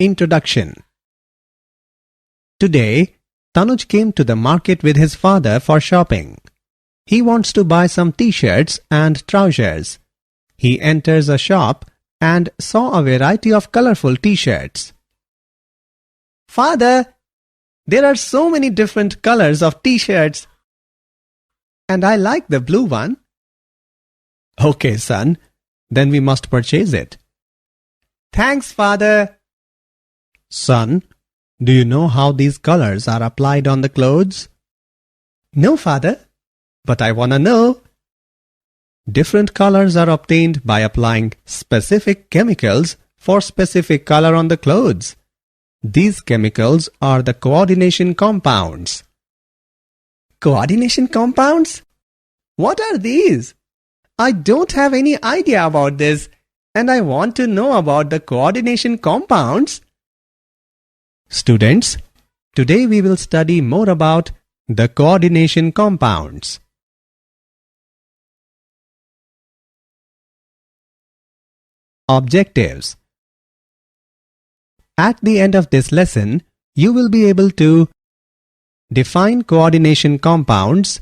Introduction. Today, Tanuj came to the market with his father for shopping. He wants to buy some t-shirts and trousers. He enters a shop and saw a variety of colorful t-shirts. Father, there are so many different colors of t-shirts, and I like the blue one. Okay, son, then we must purchase it. Thanks, father. Son, do you know how these colors are applied on the clothes? No, father, but I wanna know. Different colors are obtained by applying specific chemicals for specific color on the clothes. These chemicals are the coordination compounds. Coordination compounds? What are these? I don't have any idea about this, and I want to know about the coordination compounds. Students, today we will study more about the coordination compounds. Objectives. At the end of this lesson, you will be able to define coordination compounds,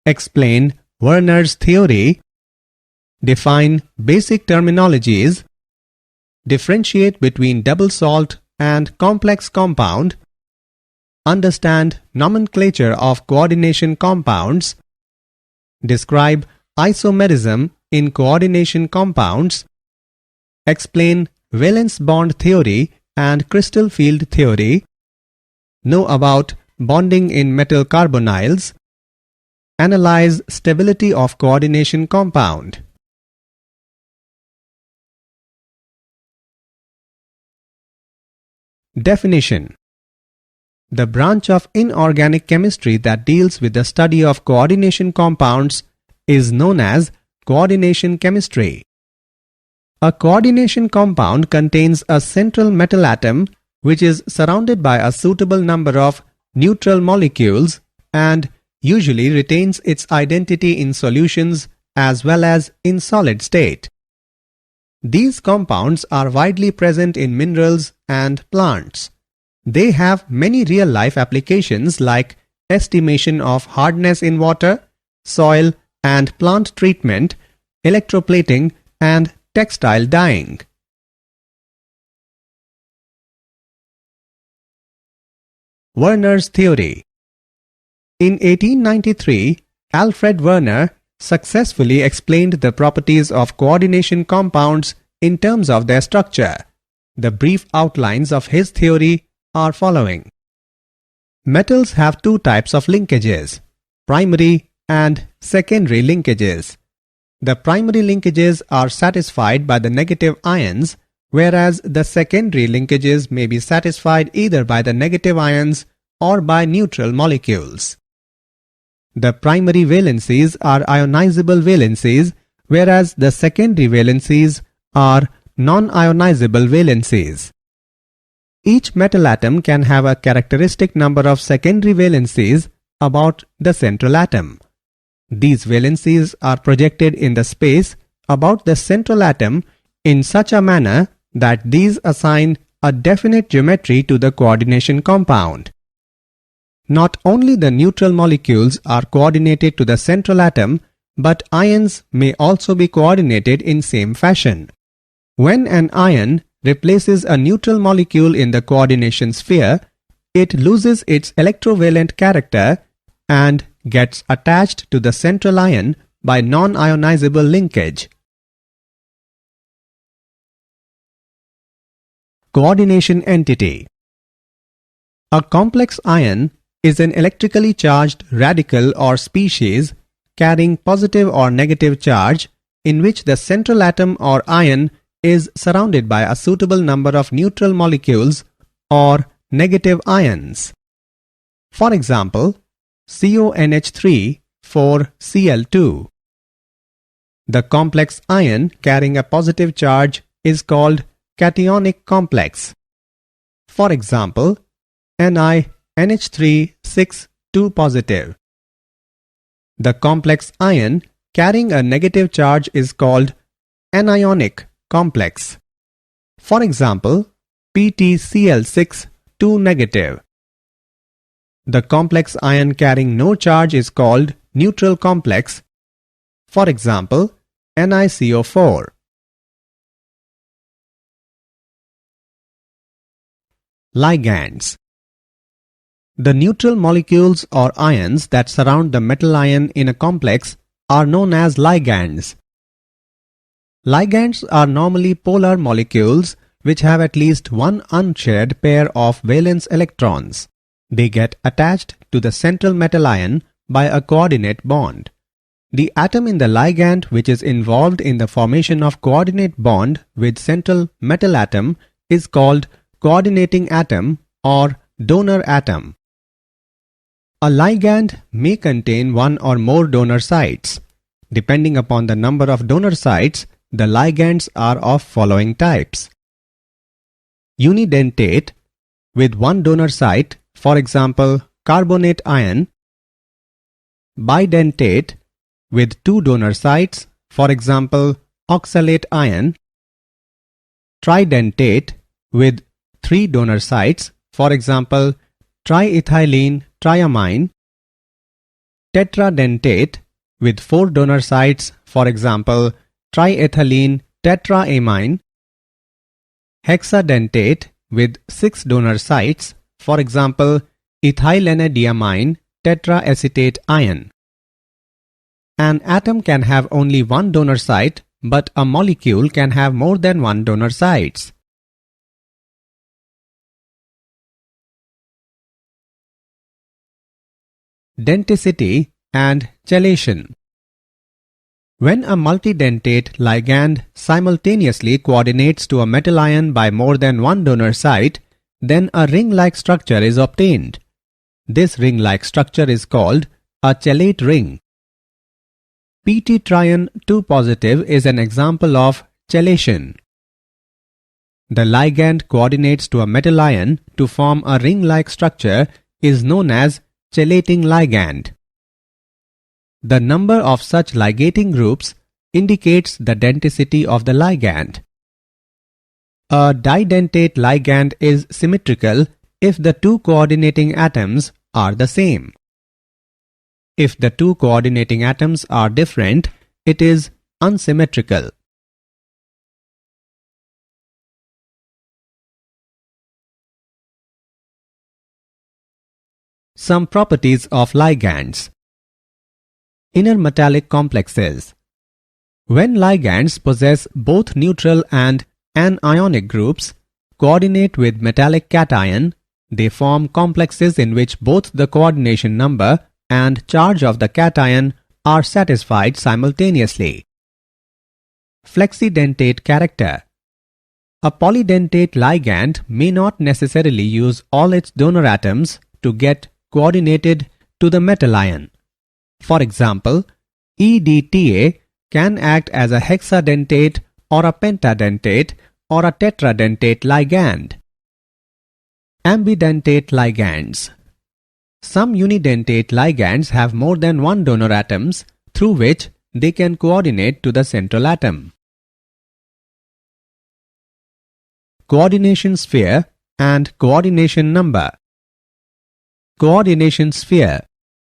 explain Werner's theory, define basic terminologies, differentiate between double salt and complex compound, understand nomenclature of coordination compounds, describe isomerism in coordination compounds, explain valence bond theory and crystal field theory, know about bonding in metal carbonyls, analyze stability of coordination compound. Definition. The branch of inorganic chemistry that deals with the study of coordination compounds is known as coordination chemistry. A coordination compound contains a central metal atom which is surrounded by a suitable number of neutral molecules and usually retains its identity in solutions as well as in solid state. These compounds are widely present in minerals and plants. They have many real-life applications like estimation of hardness in water, soil and plant treatment, electroplating and textile dyeing. Werner's theory. In 1893, Alfred Werner successfully explained the properties of coordination compounds in terms of their structure. The brief outlines of his theory are following. Metals have two types of linkages, primary and secondary linkages. The primary linkages are satisfied by the negative ions, whereas the secondary linkages may be satisfied either by the negative ions or by neutral molecules. The primary valencies are ionizable valencies, whereas the secondary valencies are non-ionizable valencies. Each metal atom can have a characteristic number of secondary valencies about the central atom. These valencies are projected in the space about the central atom in such a manner that these assign a definite geometry to the coordination compound. Not only the neutral molecules are coordinated to the central atom, but ions may also be coordinated in same fashion. When an ion replaces a neutral molecule in the coordination sphere, it loses its electrovalent character and gets attached to the central ion by non-ionizable linkage. Coordination entity. A complex ion is an electrically charged radical or species carrying positive or negative charge in which the central atom or ion is surrounded by a suitable number of neutral molecules or negative ions. For example, CONH3 for Cl2. The complex ion carrying a positive charge is called cationic complex. For example, NiNH3 6 2 positive. The complex ion carrying a negative charge is called anionic complex. For example, PtCl6 2 negative. The complex ion carrying no charge is called neutral complex. For example, NiCO4. Ligands. The neutral molecules or ions that surround the metal ion in a complex are known as ligands. Ligands are normally polar molecules which have at least one unshared pair of valence electrons. They get attached to the central metal ion by a coordinate bond. The atom in the ligand which is involved in the formation of coordinate bond with central metal atom is called coordinating atom or donor atom. A ligand may contain one or more donor sites. Depending upon the number of donor sites, the ligands are of following types. Unidentate with one donor site, for example, carbonate ion. Bidentate with two donor sites, for example, oxalate ion. Tridentate with three donor sites, for example, triethylene triamine. Tetradentate with four donor sites, for example, triethylene tetraamine. Hexadentate with six donor sites, for example, ethylenediamine tetraacetate ion. An atom can have only one donor site, but a molecule can have more than one donor sites. Denticity and chelation. When a multidentate ligand simultaneously coordinates to a metal ion by more than one donor site, then a ring-like structure is obtained. This ring-like structure is called a chelate ring. PT-trion 2 positive is an example of chelation. The ligand coordinates to a metal ion to form a ring-like structure is known as chelating ligand. The number of such ligating groups indicates the denticity of the ligand. A didentate ligand is symmetrical if the two coordinating atoms are the same. If the two coordinating atoms are different, it is unsymmetrical. Some properties of ligands. Inner metallic complexes. When ligands possess both neutral and anionic groups, coordinate with metallic cation, they form complexes in which both the coordination number and charge of the cation are satisfied simultaneously. Flexidentate character. A polydentate ligand may not necessarily use all its donor atoms to get coordinated to the metal ion. For example, EDTA can act as a hexadentate or a pentadentate or a tetradentate ligand. Ambidentate ligands. Some unidentate ligands have more than one donor atoms through which they can coordinate to the central atom. Coordination sphere and coordination number. Coordination sphere.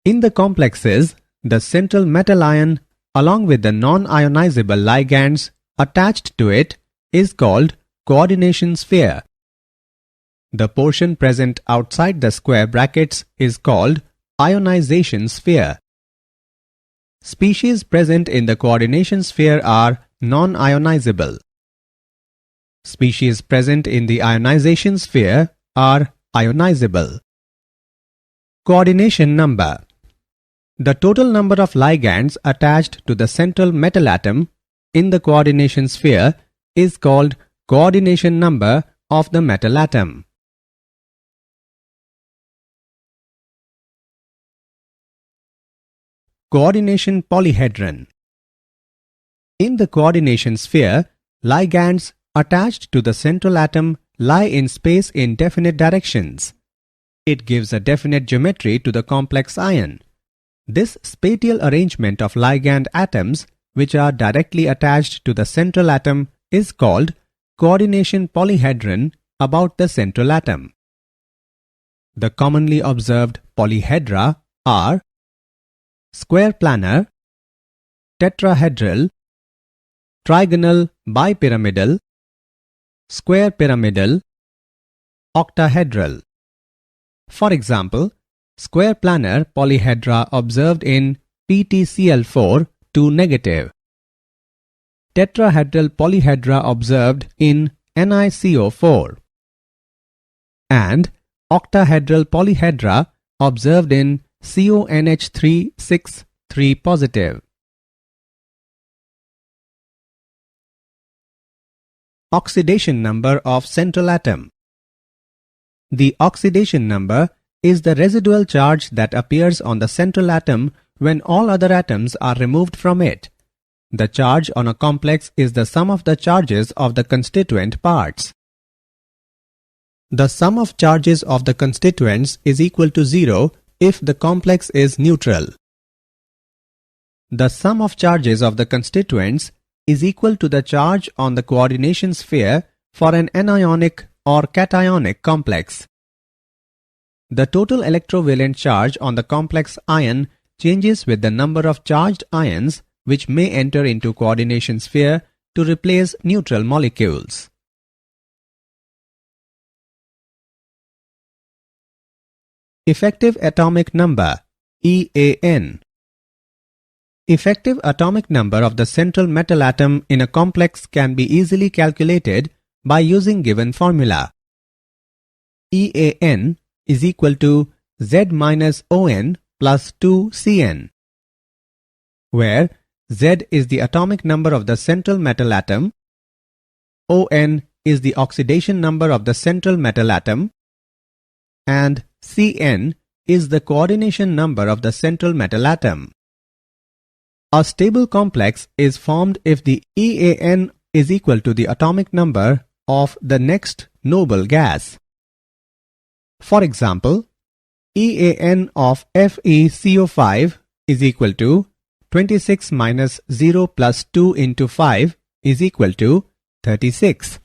In the complexes, the central metal ion along with the non-ionizable ligands attached to it is called coordination sphere. The portion present outside the square brackets is called ionization sphere. Species present in the coordination sphere are non-ionizable. Species present in the ionization sphere are ionizable. Coordination number. The total number of ligands attached to the central metal atom in the coordination sphere is called coordination number of the metal atom. Coordination polyhedron. In the coordination sphere, ligands attached to the central atom lie in space in definite directions. It gives a definite geometry to the complex ion. This spatial arrangement of ligand atoms which are directly attached to the central atom is called coordination polyhedron about the central atom. The commonly observed polyhedra are square planar, tetrahedral, trigonal bipyramidal, square pyramidal, octahedral. For example, square planar polyhedra observed in PtCl4 2 negative, tetrahedral polyhedra observed in NiCO4, and octahedral polyhedra observed in CONH3 6 3 positive. Oxidation number of central atom. The oxidation number is the residual charge that appears on the central atom when all other atoms are removed from it. The charge on a complex is the sum of the charges of the constituent parts. The sum of charges of the constituents is equal to 0 if the complex is neutral. The sum of charges of the constituents is equal to the charge on the coordination sphere for an anionic or cationic complex. The total electrovalent charge on the complex ion changes with the number of charged ions which may enter into coordination sphere to replace neutral molecules. Effective atomic number EAN. Effective atomic number of the central metal atom in a complex can be easily calculated by using given formula. EAN is equal to Z minus ON plus 2CN, where Z is the atomic number of the central metal atom, ON is the oxidation number of the central metal atom, and Cn is the coordination number of the central metal atom. A stable complex is formed if the EAN is equal to the atomic number of the next noble gas. For example, EAN of FeCO5 is equal to 26 minus 0 plus 2 into 5 is equal to 36.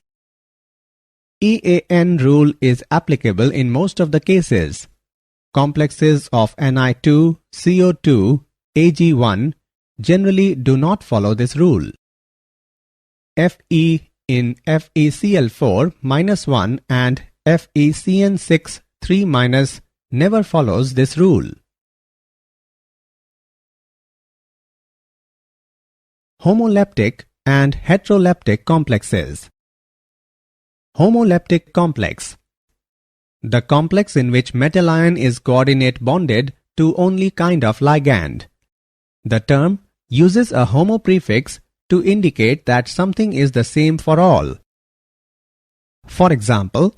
EAN rule is applicable in most of the cases. Complexes of Ni2, CO2, Ag1 generally do not follow this rule. Fe in FeCl4 minus 1 and FeCN6 3 minus never follows this rule. Homoleptic and heteroleptic complexes. Homoleptic complex. The complex in which metal ion is coordinate bonded to only kind of ligand. The term uses a homo prefix to indicate that something is the same for all. For example,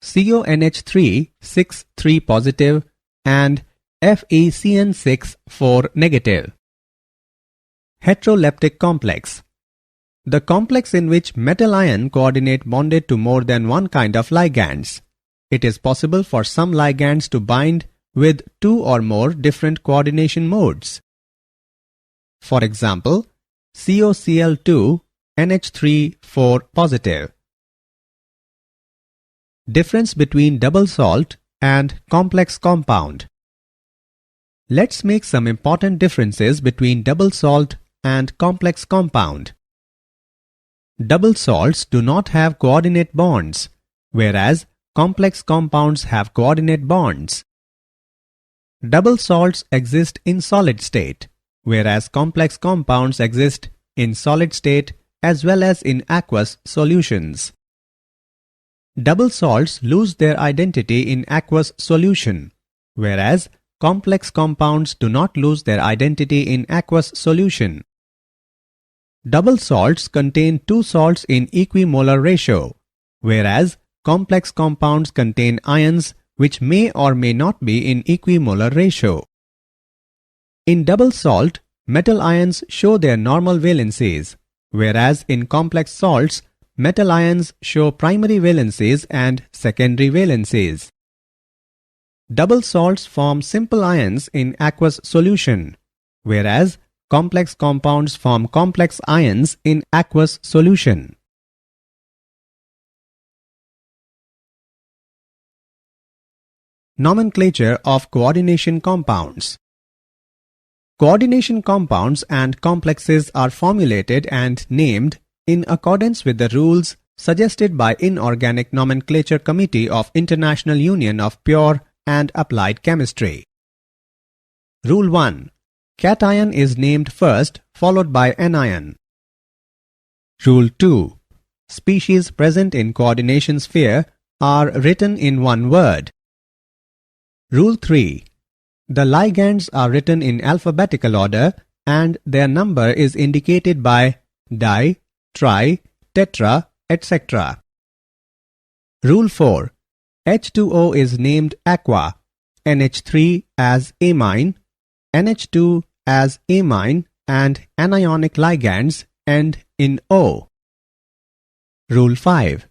CONH3 6 3 positive and FeCN6 4 negative. Heteroleptic complex. The complex in which metal ion coordinate bonded to more than one kind of ligands. It is possible for some ligands to bind with two or more different coordination modes. For example, COCl2 NH3 4 positive. Difference between double salt and complex compound. Let's make some important differences between double salt and complex compound. Double salts do not have coordinate bonds, whereas complex compounds have coordinate bonds. Double salts exist in solid state, whereas complex compounds exist in solid state as well as in aqueous solutions. Double salts lose their identity in aqueous solution, whereas complex compounds do not lose their identity in aqueous solution. Double salts contain two salts in equimolar ratio, whereas complex compounds contain ions which may or may not be in equimolar ratio. In double salt, metal ions show their normal valencies, whereas in complex salts, metal ions show primary valencies and secondary valencies. double salts form simple ions in aqueous solution, whereas complex compounds form complex ions in aqueous solution. Nomenclature of coordination compounds. Coordination compounds and complexes are formulated and named in accordance with the rules suggested by Inorganic Nomenclature Committee of International Union of Pure and Applied Chemistry. Rule 1. Cation is named first, followed by anion. Rule 2. Species present in coordination sphere are written in one word. Rule 3. The ligands are written in alphabetical order and their number is indicated by di, tri, tetra, etc. Rule 4. H2O is named aqua, NH3 as amine, NH2 as amine, and anionic ligands end in O. Rule 5.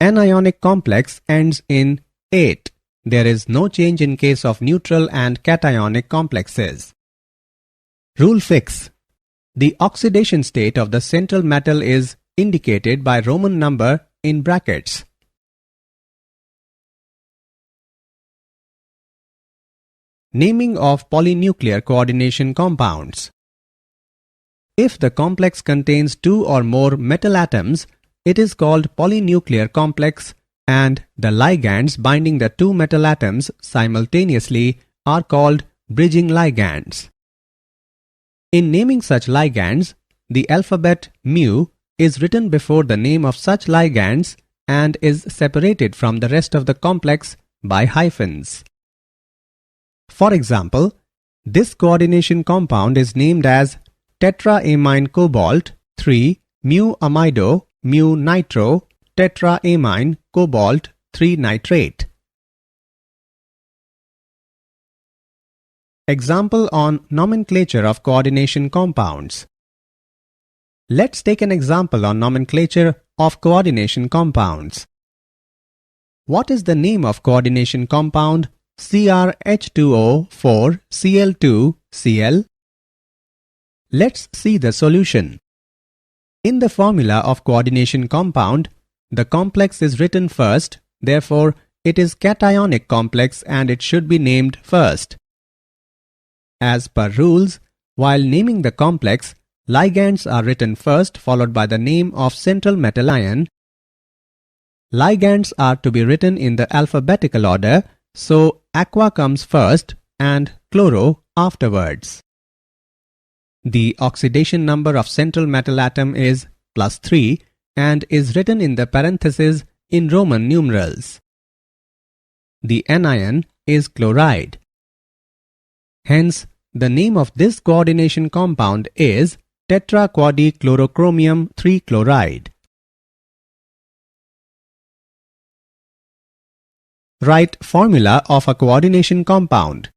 Anionic complex ends in ate. There is no change in case of neutral and cationic complexes. Rule 6. The oxidation state of the central metal is indicated by Roman number in brackets. Naming of polynuclear coordination compounds. If the complex contains two or more metal atoms, it is called polynuclear complex, and the ligands binding the two metal atoms simultaneously are called bridging ligands. In naming such ligands, the alphabet mu is written before the name of such ligands and is separated from the rest of the complex by hyphens. For example, this coordination compound is named as tetraamine cobalt 3 mu amido mu nitro tetraamine cobalt 3 nitrate. Example on nomenclature of coordination compounds. Let's take an example on nomenclature of coordination compounds. What is the name of coordination compound CrH2O4Cl2Cl? Let's see the solution. In the formula of coordination compound, the complex is written first, therefore it is cationic complex and it should be named first. As per rules, while naming the complex, ligands are written first followed by the name of central metal ion. Ligands are to be written in the alphabetical order, so aqua comes first and chloro afterwards. The oxidation number of central metal atom is +3 and is written in the parentheses in Roman numerals. The anion is chloride. Hence, the name of this coordination compound is tetraquadichlorochromium 3 chloride. Write formula of a coordination compound.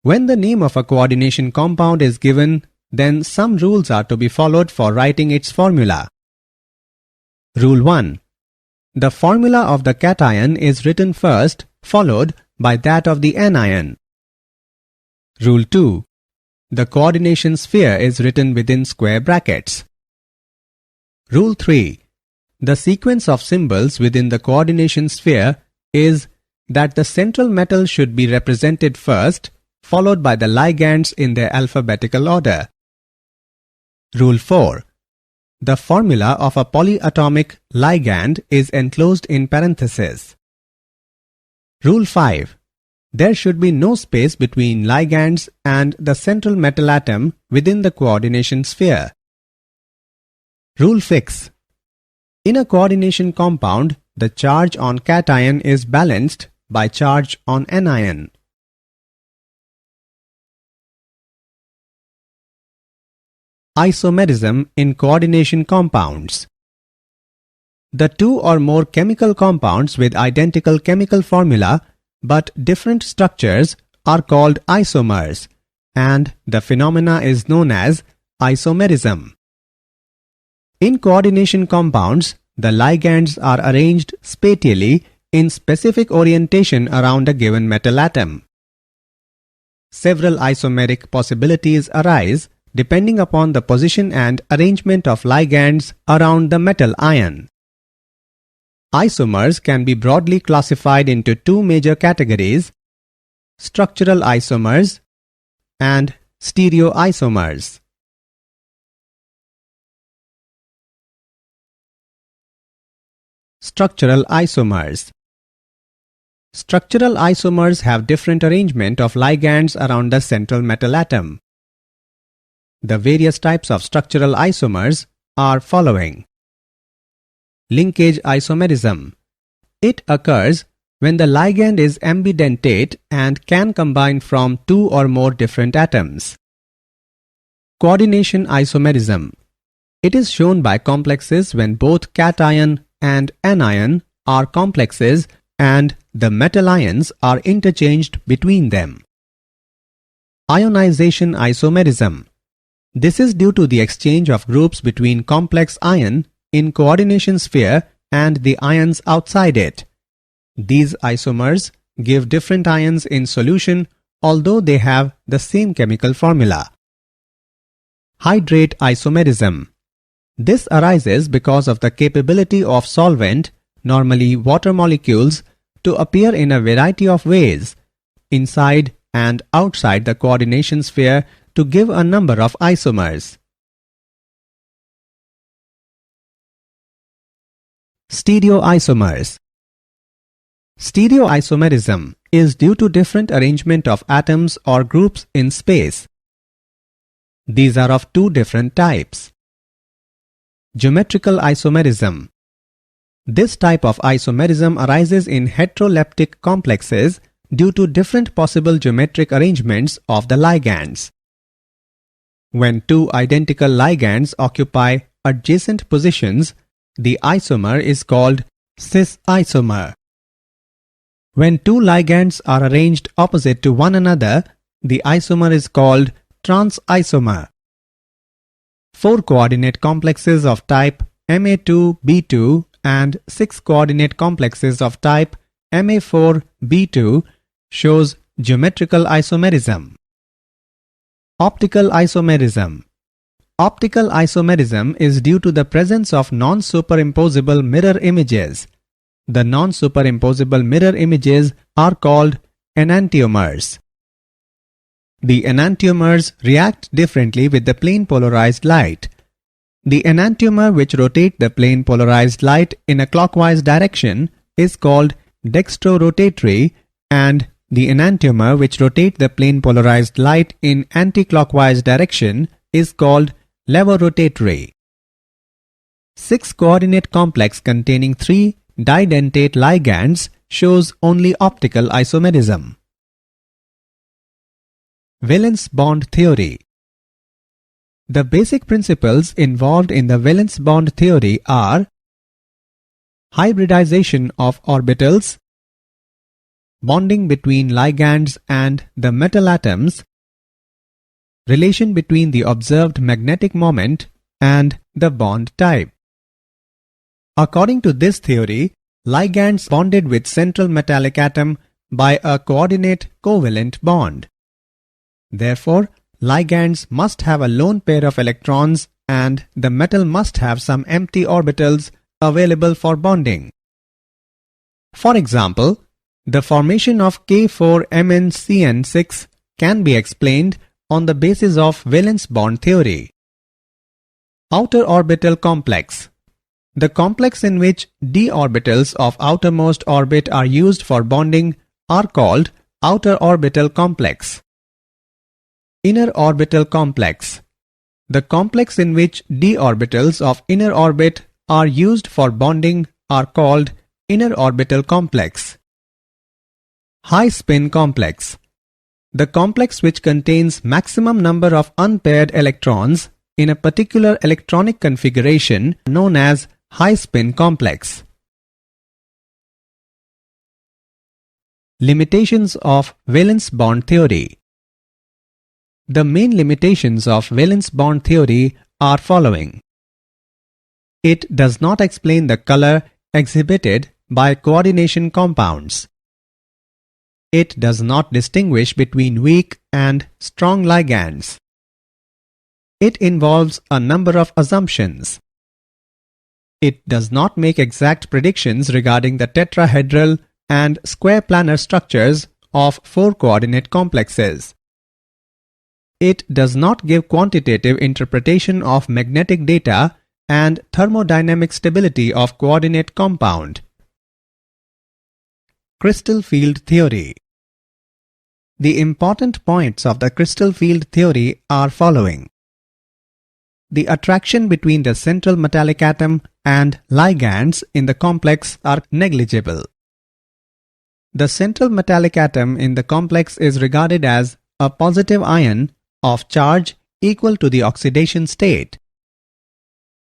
When the name of a coordination compound is given, then some rules are to be followed for writing its formula. Rule 1. The formula of the cation is written first, followed by that of the anion. Rule 2. The coordination sphere is written within square brackets. Rule 3. The sequence of symbols within the coordination sphere is that the central metal should be represented first, followed by the ligands in their alphabetical order. Rule 4. The formula of a polyatomic ligand is enclosed in parentheses. Rule 5. There should be no space between ligands and the central metal atom within the coordination sphere. Rule 6. In a coordination compound, the charge on cation is balanced by charge on anion. Isomerism in coordination compounds. The two or more chemical compounds with identical chemical formula but different structures are called isomers, and the phenomena is known as isomerism. In coordination compounds, the ligands are arranged spatially in specific orientation around a given metal atom. Several isomeric possibilities arise depending upon the position and arrangement of ligands around the metal ion. Isomers can be broadly classified into two major categories: structural isomers and stereoisomers. Structural isomers. Structural isomers have different arrangement of ligands around the central metal atom. The various types of structural isomers are following. Linkage isomerism. It occurs when the ligand is ambidentate and can combine from two or more different atoms. Coordination isomerism. It is shown by complexes when both cation and anion are complexes and the metal ions are interchanged between them. Ionization isomerism. This is due to the exchange of groups between complex ion in coordination sphere and the ions outside it. These isomers give different ions in solution although they have the same chemical formula. Hydrate isomerism. This arises because of the capability of solvent, normally water molecules, to appear in a variety of ways, inside and outside the coordination sphere, to give a number of isomers. Stereoisomers. Stereoisomerism is due to different arrangement of atoms or groups in space. These are of two different types. Geometrical isomerism. This type of isomerism arises in heteroleptic complexes due to different possible geometric arrangements of the ligands. When two identical ligands occupy adjacent positions, the isomer is called cis isomer. When two ligands are arranged opposite to one another, the isomer is called trans isomer. Four coordinate complexes of type Ma2b2 and 6 coordinate complexes of type Ma4b2 shows geometrical isomerism. Optical isomerism. Optical isomerism is due to the presence of non-superimposable mirror images. The non-superimposable mirror images are called enantiomers. The enantiomers react differently with the plane polarized light. The enantiomer which rotates the plane polarized light in a clockwise direction is called dextrorotatory, and the enantiomer which rotates the plane polarized light in anti-clockwise direction is called levorotatory. 6 coordinate complex containing 3 didentate ligands shows only optical isomerism. Valence bond theory. The basic principles involved in the valence bond theory are hybridization of orbitals, bonding between ligands and the metal atoms, relation between the observed magnetic moment and the bond type. According to this theory, ligands bonded with central metallic atom by a coordinate covalent bond. Therefore, ligands must have a lone pair of electrons and the metal must have some empty orbitals available for bonding. For example, the formation of K4MnCN6 can be explained on the basis of valence bond theory. Outer orbital complex. The complex in which d orbitals of outermost orbit are used for bonding are called outer orbital complex. Inner orbital complex. The complex in which d orbitals of inner orbit are used for bonding are called inner orbital complex. High spin complex. The complex which contains maximum number of unpaired electrons in a particular electronic configuration known as high spin complex. Limitations of valence bond theory. The main limitations of valence bond theory are following. It does not explain the color exhibited by coordination compounds. It does not distinguish between weak and strong ligands. It involves a number of assumptions. It does not make exact predictions regarding the tetrahedral and square planar structures of 4-coordinate complexes. It does not give quantitative interpretation of magnetic data and thermodynamic stability of coordinate compound. Crystal field theory. The important points of the crystal field theory are following. The attraction between the central metallic atom and ligands in the complex are negligible. The central metallic atom in the complex is regarded as a positive ion of charge equal to the oxidation state.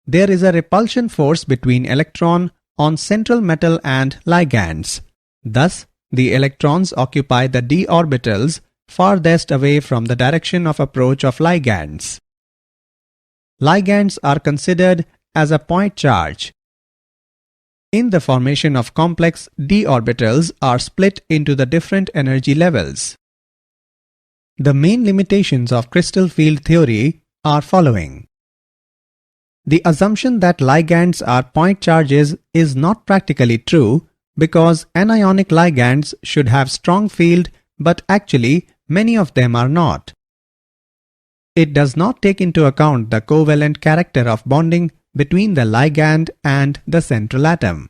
There is a repulsion force between electron on central metal and ligands. Thus, the electrons occupy the d orbitals farthest away from the direction of approach of ligands. Ligands are considered as a point charge. In the formation of complex, d orbitals are split into the different energy levels. The main limitations of crystal field theory are following. The assumption that ligands are point charges is not practically true because anionic ligands should have strong field, but actually many of them are not. It does not take into account the covalent character of bonding between the ligand and the central atom.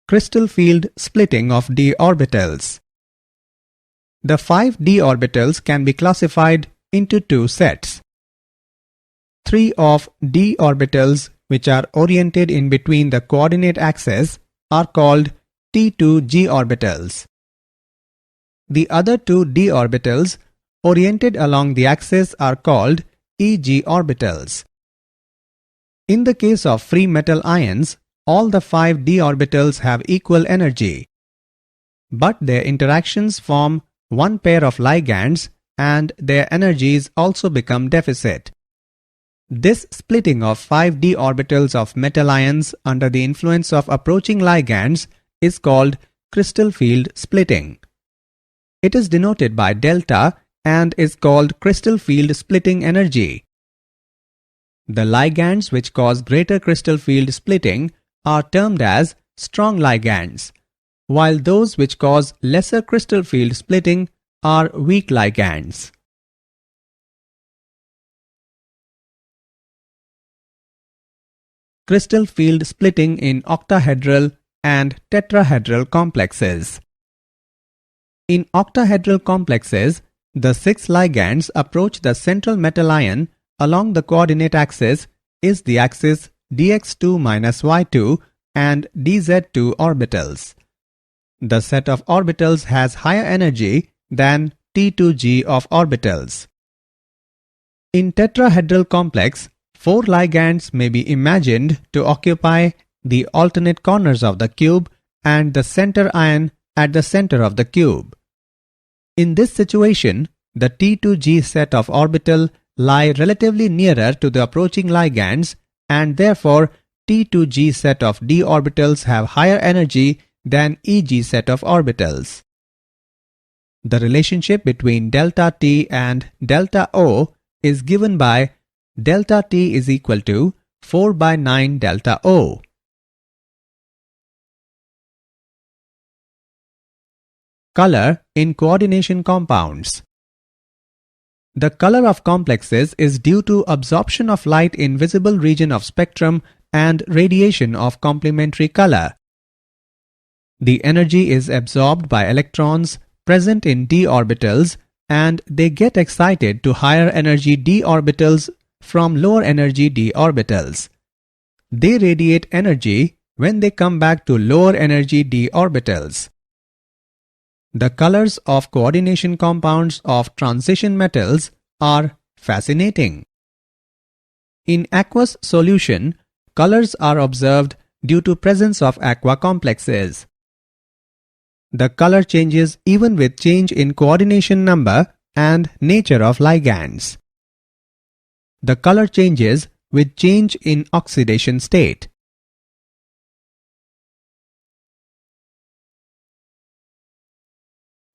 Crystal field splitting of d orbitals. The 5 d orbitals can be classified into 2 sets. 3 of d orbitals which are oriented in between the coordinate axes are called T2g orbitals. The other 2 d orbitals oriented along the axis are called Eg orbitals. In the case of free metal ions, all the 5 d orbitals have equal energy, but their interactions form one pair of ligands and their energies also become deficit. This splitting of 5 d orbitals of metal ions under the influence of approaching ligands is called crystal field splitting. It is denoted by delta and is called crystal field splitting energy. The ligands which cause greater crystal field splitting are termed as strong ligands, while those which cause lesser crystal field splitting are weak ligands. Crystal field splitting in octahedral and tetrahedral complexes. In octahedral complexes, the 6 ligands approach the central metal ion along the coordinate axis is the axis dx2-y2 and dz2 orbitals. The set of orbitals has higher energy than T2g of orbitals. In tetrahedral complex, 4 ligands may be imagined to occupy the alternate corners of the cube and the center ion at the center of the cube. In this situation, the T2g set of orbital lie relatively nearer to the approaching ligands and therefore T2g set of d orbitals have higher energy than Eg set of orbitals. The relationship between delta T and delta O is given by delta T is equal to 4/9 delta O. Color in coordination compounds. The color of complexes is due to absorption of light in visible region of spectrum and radiation of complementary color. The energy is absorbed by electrons present in d orbitals and they get excited to higher energy d orbitals from lower energy d orbitals. They radiate energy when they come back to lower energy d orbitals. The colors of coordination compounds of transition metals are fascinating. In aqueous solution, colors are observed due to presence of aqua complexes. The color changes even with change in coordination number and nature of ligands. The color changes with change in oxidation state.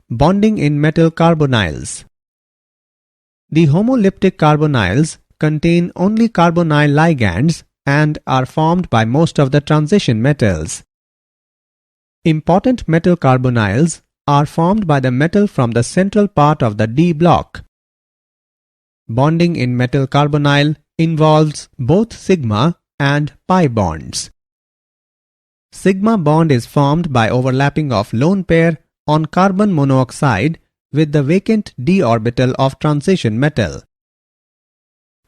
Bonding in metal carbonyls. The homolyptic carbonyls contain only carbonyl ligands and are formed by most of the transition metals. Important metal carbonyls are formed by the metal from the central part of the D block. Bonding in metal carbonyl involves both sigma and pi bonds. Sigma bond is formed by overlapping of lone pair on carbon monoxide with the vacant d orbital of transition metal.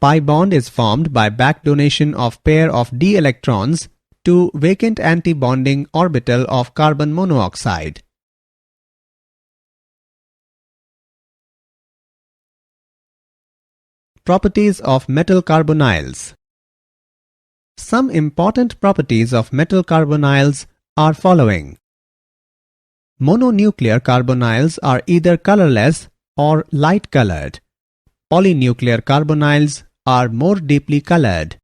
Pi bond is formed by back donation of pair of d electrons to vacant anti-bonding orbital of carbon monoxide. Properties of metal carbonyls. Some important properties of metal carbonyls are following. Mononuclear carbonyls are either colorless or light colored. Polynuclear carbonyls are more deeply colored.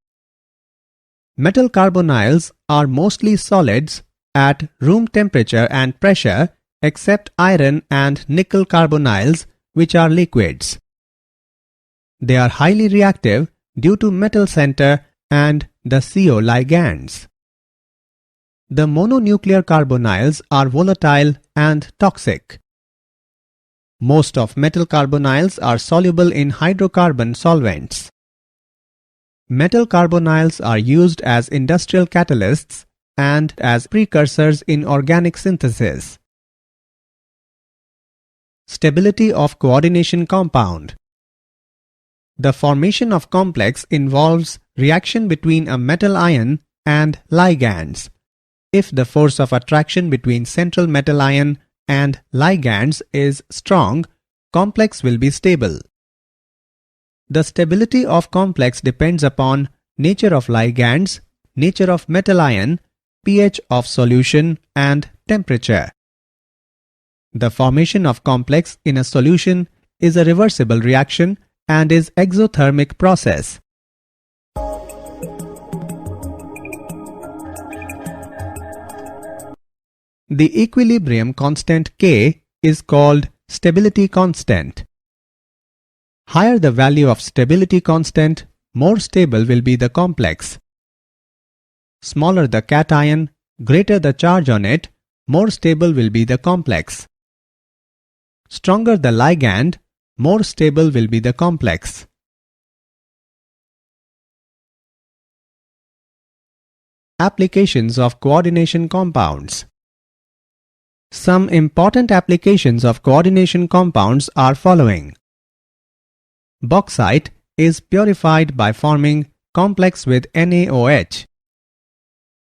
Metal carbonyls are mostly solids at room temperature and pressure except iron and nickel carbonyls, which are liquids. They are highly reactive due to metal center and the CO ligands. The mononuclear carbonyls are volatile and toxic. Most of metal carbonyls are soluble in hydrocarbon solvents. Metal carbonyls are used as industrial catalysts and as precursors in organic synthesis. Stability of coordination compound. The formation of complex involves reaction between a metal ion and ligands. If the force of attraction between central metal ion and ligands is strong, complex will be stable. The stability of complex depends upon nature of ligands, nature of metal ion, pH of solution and temperature. The formation of complex in a solution is a reversible reaction and is exothermic process. The equilibrium constant K is called stability constant. Higher the value of stability constant, more stable will be the complex. Smaller the cation, greater the charge on it, more stable will be the complex. Stronger the ligand, more stable will be the complex. Applications of coordination compounds. Some important applications of coordination compounds are following. Bauxite is purified by forming complex with NaOH.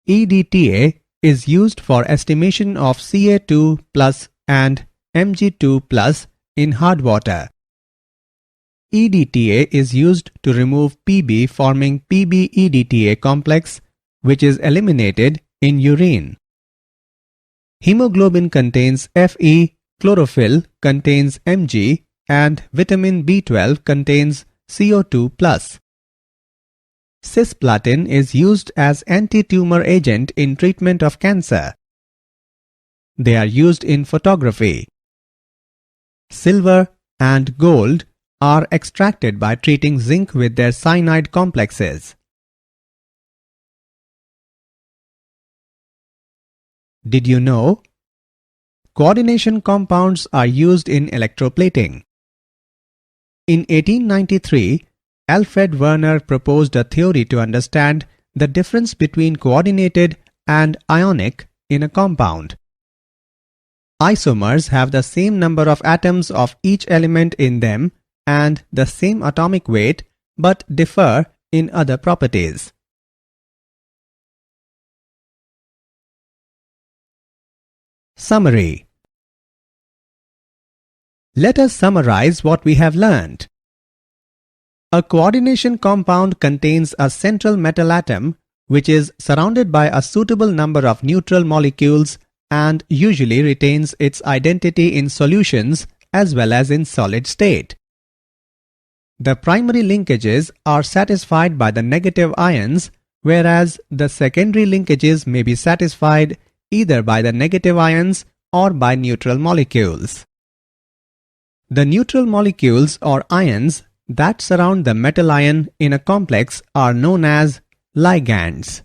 EDTA is used for estimation of Ca2 plus and Mg2 plus in hard water. EDTA is used to remove Pb forming Pb-EDTA complex, which is eliminated in urine. Hemoglobin contains Fe, chlorophyll contains Mg, and vitamin B12 contains CO2 plus. Cisplatin is used as anti-tumor agent in treatment of cancer. They are used in photography. Silver and gold are extracted by treating zinc with their cyanide complexes. Did you know? Coordination compounds are used in electroplating. In 1893, Alfred Werner proposed a theory to understand the difference between coordinated and ionic in a compound. Isomers have the same number of atoms of each element in them and the same atomic weight but differ in other properties. Summary. Let us summarize what we have learned. A coordination compound contains a central metal atom which is surrounded by a suitable number of neutral molecules and usually retains its identity in solutions as well as in solid state. The primary linkages are satisfied by the negative ions, whereas the secondary linkages may be satisfied either by the negative ions or by neutral molecules. The neutral molecules or ions that surround the metal ion in a complex are known as ligands.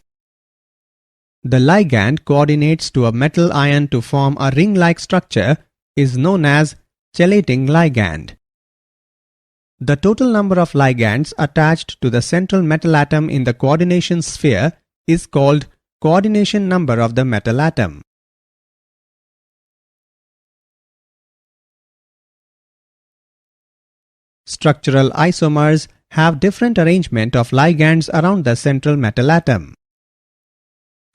The ligand coordinates to a metal ion to form a ring-like structure is known as chelating ligand. The total number of ligands attached to the central metal atom in the coordination sphere is called coordination number of the metal atom. Structural isomers have different arrangement of ligands around the central metal atom.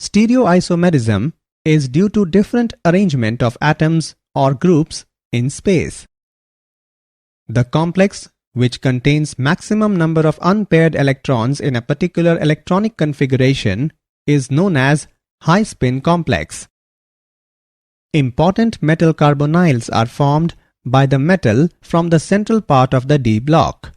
Stereoisomerism is due to different arrangement of atoms or groups in space. The complex, which contains maximum number of unpaired electrons in a particular electronic configuration, is known as high-spin complex. Important metal carbonyls are formed by the metal from the central part of the d block.